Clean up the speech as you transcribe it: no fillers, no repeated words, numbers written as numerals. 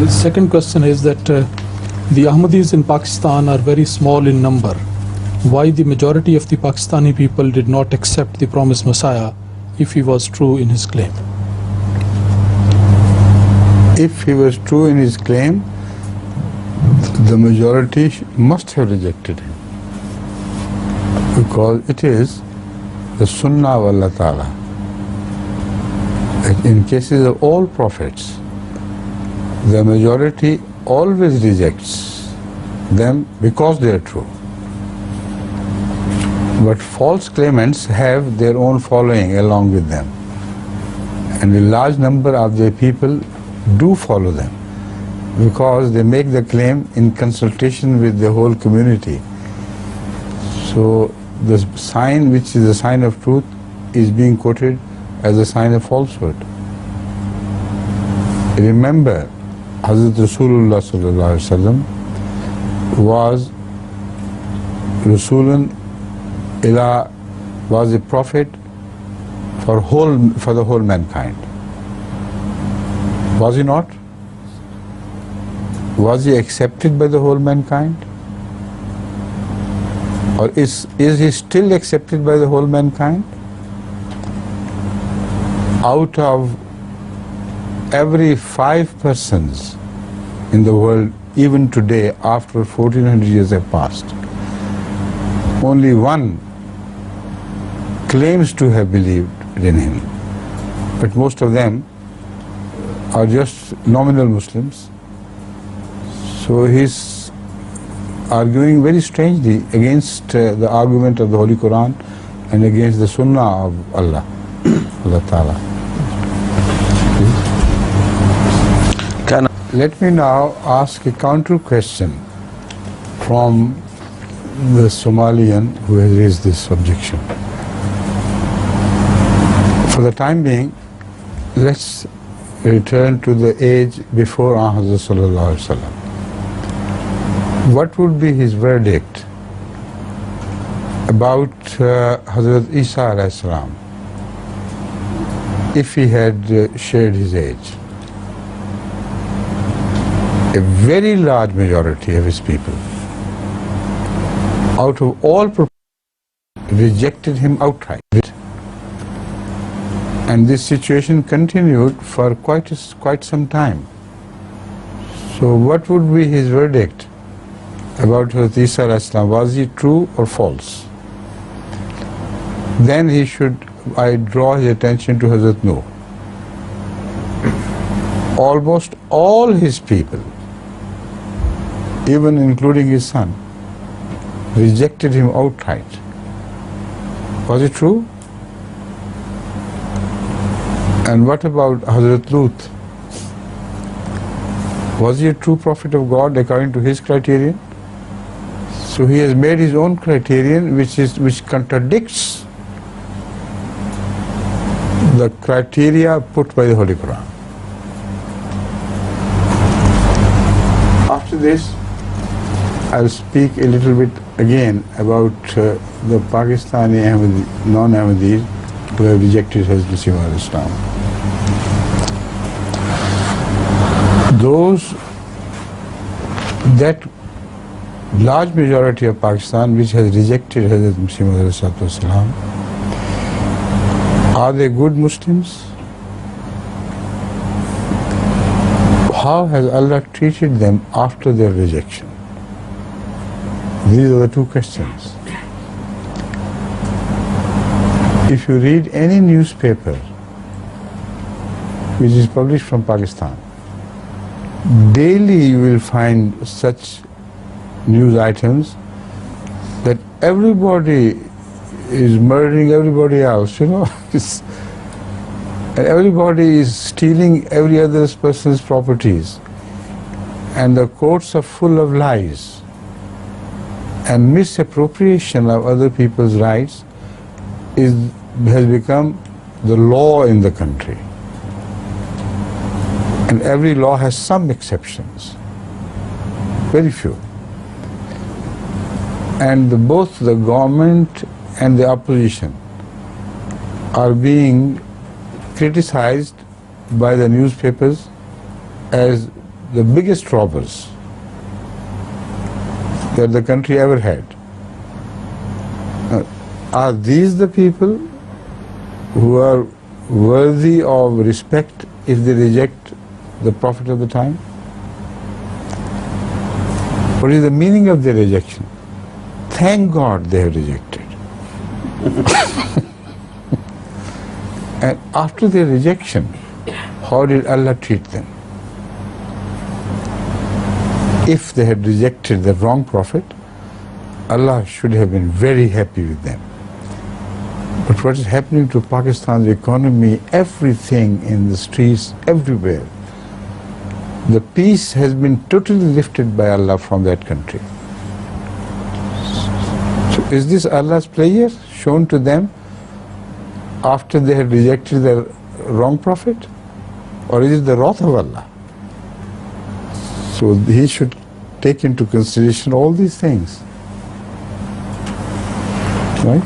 second question is that the Ahmadis in Pakistan are very small in number. Why the majority of the Pakistani people did not accept the promised Messiah if he was true in his claim? If he was true in his claim, the majority must have rejected him, because it is the Sunnah of Allah Ta'ala. In cases of all prophets, the majority always rejects them because they are true. But false claimants have their own following along with them, and a large number of their people do follow them because they make the claim in consultation with the whole community. So the sign which is a sign of truth is being quoted as a sign of falsehood. Remember, Hazrat Rasulullah sallallahu alaihi wasallam was Rasulun ila, was a prophet for the whole mankind. Was he not? Was he accepted by the whole mankind? Or is he still accepted by the whole mankind? Out of every 5 persons in the world, even today, after 1400 years have passed, only one claims to have believed in him. But most of them are just nominal Muslims. So he's arguing very strangely against the argument of the Holy Quran and against the Sunnah of Allah Ta'ala. Let me now ask a counter question from the Somalian who has raised this objection. For the time being, let's return to the age before Hazrat sallallahu alaihi wasallam. What would be his verdict about Hazrat Isa alayhi salam if he had shared his age? A very large majority of his people, out of all rejected him outright. And this situation continued for quite some time. So what would be his verdict about Hazrat Isa alayhi salam? Was he true or false? Then I draw his attention to Hazrat Nuh. Almost all his people, even including his son, rejected him outright. Was it true? And what about Hazrat Lut? Was he a true prophet of God according to his criterion? So he has made his own criterion which contradicts the criteria put by the Holy Quran. After this, I'll speak a little bit again about the Pakistani non-Ahmadis who have rejected Hazrat Masih Maud Islam. That large majority of Pakistan which has rejected Hazrat Masih Maud Islam, are they good Muslims? How has Allah treated them after their rejection? These are the two questions. If you read any newspaper which is published from Pakistan, daily you will find such news items that everybody is murdering everybody else, and everybody is stealing every other person's properties, and the courts are full of lies and misappropriation of other people's rights has become the law in the country. And every law has some exceptions, very few. And both the government and the opposition are being criticized by the newspapers as the biggest robbers that the country ever had. Are these the people who are worthy of respect if they reject the Prophet of the time? What is the meaning of their rejection? Thank God they have rejected. And after their rejection, how did Allah treat them? If they had rejected the wrong prophet, Allah should have been very happy with them. But what is happening to Pakistan's economy, everything in the streets, everywhere, the peace has been totally lifted by Allah from that country. So is this Allah's pleasure shown to them after they had rejected the wrong prophet? Or is it the wrath of Allah? So he should take into consideration all these things. Right?